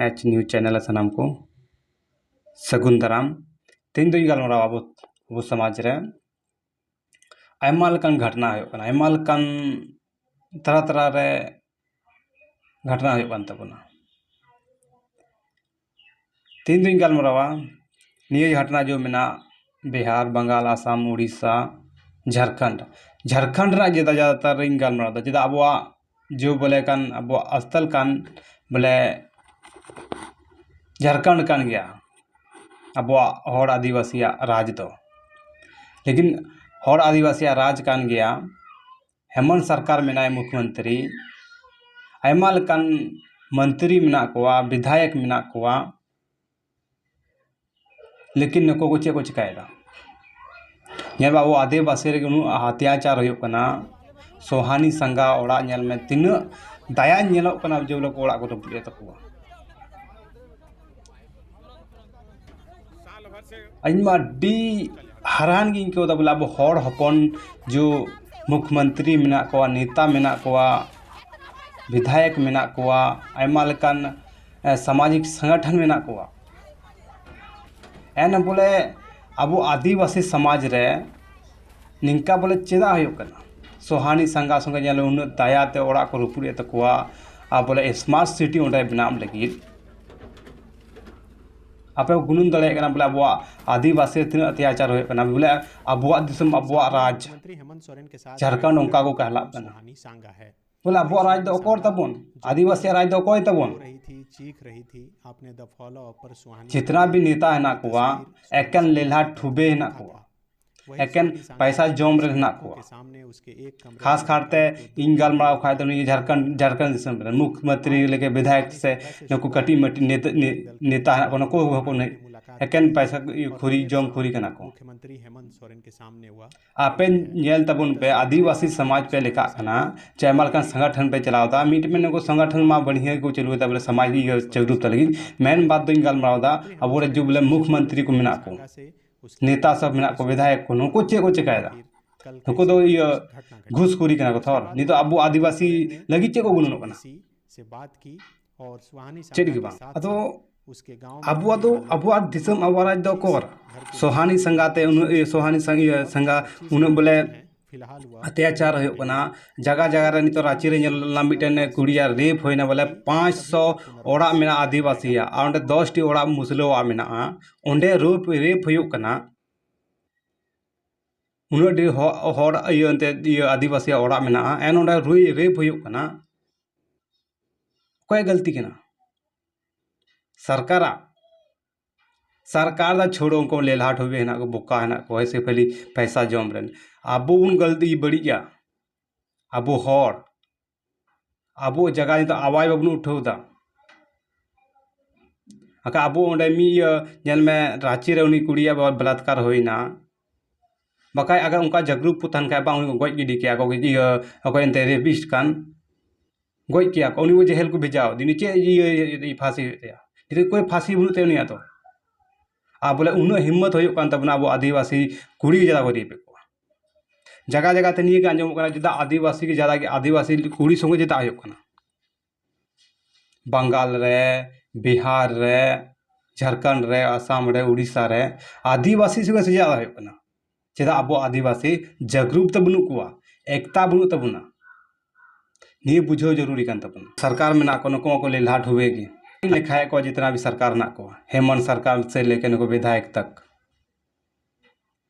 H news channel सामान को सगुन दाराम तीन दिन गलमाराव अब समाज रे आयमा लेकान घटना होयोगना आयमा लेकान तरह तरह रे घटना होयोगन तबना तीन दिन गलमारावा निये घटना जो मेना बिहार बंगाल आसाम उड़ीसा झारखंड रा ज़्यादातर इन गलमाराव चेदा अबवा जो बोले कान अबवा स्थल कान बोले झारखंड कान गया अबवा हर आदिवासी राज दो लेकिन हर आदिवासी राज कान गया हेमंत सरकार मेना मुख्यमंत्री आयमा लेकान मंत्री मेना कोआ विधायक मेना कोआ लेकिन नको को चे को चिकायदा नेबा वो आदिवासी रे उनु अत्याचार होयो कना सोहानी संगा ओड़ा नेल में तीन दाया नेलो कना जो लोग ओड़ा को रपुड़े तकुआ अइमा डी हरान गिन को दबला अब हर हपन जो मुख्यमंत्री मेना कोआ नेता मेना कोआ विधायक मेना कोआ आयमा लेकान सामाजिक संगठन मेना कोआ एन बोले अब आदिवासी समाज रे निंका बोले चेदा होयो कना सोहानी संगा संगे नेल उन दायाते ओड़ा को रपुड़े तकुआ आ बोले स्मार्ट सिटी ओंडे बनाम लगी आपे गुनुन दड़े कना बोले अब आदिवासी तीन अत्याचार होयो कना बोले अब दिसम अब राज झारखंड उनका को कहला कना बोले अब राज दो कोर तबन आदिवासी राज दो कोई तबन जितना भी नेता है ना कुआ एकन लेला ठुबे है ना कुआ एकन पैसा जोम रे ना कुआ खास खाते इन गलमाराव खाय तो झारखंड दिसम रे मुख्यमंत्री लेके विधायक से नको कटी मटी नेता है कोनो को नहीं एकन पैसा खुरी जोम खुरी कना को मुख्यमंत्री हेमंत सोरेन के सामने हुआ आपे नेल तबन पे आदिवासी समाज पे लिखा कना चैमल का संगठन पे चलावता मीट में नको संगठन मा बढ़िया को चलुता बोले समाज की चलुत लगी मेन बात तो इन गलमारावदा अब बोले जो बोले मुख्यमंत्री को मिना को नेता सब मिना को विधायक को नको चे को चकायदा नको तो ये घुसखोरी कना को थोर नहीं तो अब आदिवासी लगी चे को गुनो कना से बात की और सुहानी चेड की बात तो अब दिसम अब राज दो कोर सोहानी संगाते सोहानी संगा उन बोले अत्याचार होयो कना जगह जगह रे नितो रांची रे मिटन कुड़िया रेप होइना बोले 500 ओड़ा मेना आदिवासी आ ओंडे 10 टी ओड़ा मुसलो मेना ओंडे रेप होयो कना उन डी हर आदिवासी ओड़ा मेना एन ओंडे रेप होयो कना कोई गलती कना सरकार दा छोड़ो उनको लेलाट होवे ना को बुक्का है ना को ऐसे खाली पैसा जम रन अब उन गलती बड़ी गया अब हर अब जगह तो आवाज बाबू उठौदा अका अब ओंडे मी नेल में रांची रे उनी कुड़िया बलात्कार होइना बकाय अगर उनका जगरूप पुतन का बा उनी गोज गिडी के को एंते रेपिस्ट कान गोज किया को उनी जेल को भेजाओ दिनी चे फांसी होते कोई फांसी बुनते नहीं तो आ बोले उन हिम्मत हो तबना अब आदिवासी कुड़ी ज़्यादा को रेप को जगह जगह ते नहीं आंजम चेदा आदिवासी के ज़्यादा आदिवासी कुड़ी संगे चेदा बंगाल रे बिहार रे झारखंड रे आसाम रे उड़ीसा रे आदिवासी संगे से ज़्यादा चेदा अब आदिवासी जागरूक तो बनू को एकता बनू तबना नहीं बुझो जरूरी कान तबना सरकार में ना को लेलाट हुएगी लिखाए को जितना भी सरकार ना को हेमंत सरकार से लेकर नको विधायक तक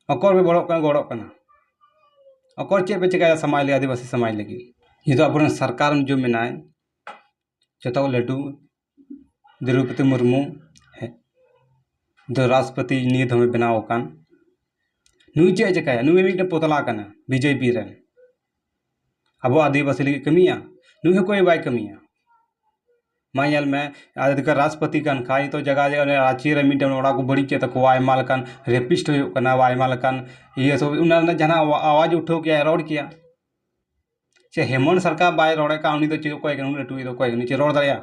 अकोर भी गड़ो अकोर चे पे चिका समाज ले आदिवासी समाज लगी ये तो अपन सरकार में जो मेनाय जो लड्डू द्रौपदी मुर्मू है जो राष्ट्रपति निये धमे बनाव कान नुई चे चिकाया नुई मिटे पोतला कना बीजेपी रे अब आदिवासी लगी कमिया नुई कोई बाय कमिया मायल में आदिका राष्ट्रपति कान खाई तो जगह जगह रांची रे मिटन ओड़ा को बड़ी चे तको आयमा लकान रेपिस्ट होयो कना आयमा लकान ये सब उना जना आवाज उठो किया रोड किया चे हेमंत सरकार बाय रोडे का उनी तो चे कोई कन लटुई तो कोई नीचे रोड दरिया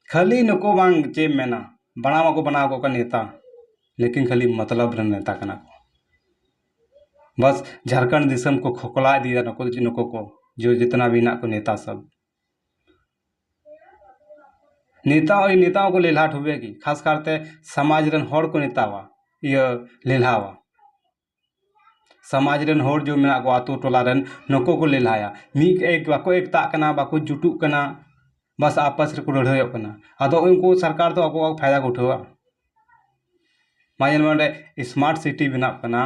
खाली नको बांग चे मेना बनावा को बनाव को नेता लेकिन खाली मतलब रन नेता कना को बस झारखंड दिसम को खोखला दिया नको को जो जितना भी ना को नेता सब नेताओं को लेल्हा ठुबे की खास करते समाज रन हर को नेतावा ये लेल्हावा समाज रन हर जो मेना को आतो टोला रन नको को लेल्हाया मिक एक बाको एकता कना बाको जुटू कना बस आपस रे को लड़ाई कना आदो उनको सरकार तो आको फायदा को उठावा मायन मंडे स्मार्ट सिटी बना कना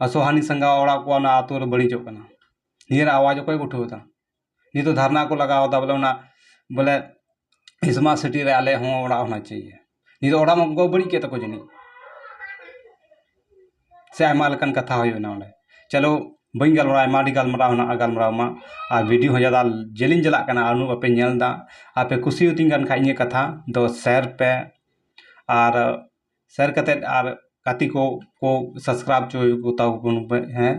असोहानी संगा ओड़ा को ना आतो रे बड़ी जो कना नियर आवाज को उठावता नी तो धरना को लगाओ दा बोले स्मार्ट सिटी रे आले हों ओड़ा होना चाहिए नी तो ओड़ा में को बड़ी के तको जनी से आयमा लकन कथा होय ना ओंडे चलो बई गलमरा माडी गलमरा ना गलमरा मा आ वीडियो हो ज्यादा जेलिन जला कना आनु आपे नेलदा आपे खुशी होती गन खाइ कथा दो शेयर पे और शेयर कते और काती को सब्सक्राइब जो गोता पे हैं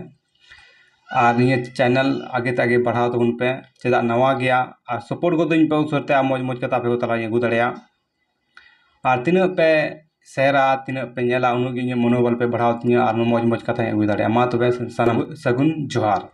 और ये चैनल आगे तक बढ़ाओ तो उन पे चेदा नवा गया और सपोर्ट को दिन पे उसरते मौज मौज कता पे तला अगू दड़िया और तीन पे शेयरा तीन पे नेला उन मनोबल पे बढ़ाओ तीन और मौज मौज कथा अगू दड़िया मा तबे सगुन जोहार।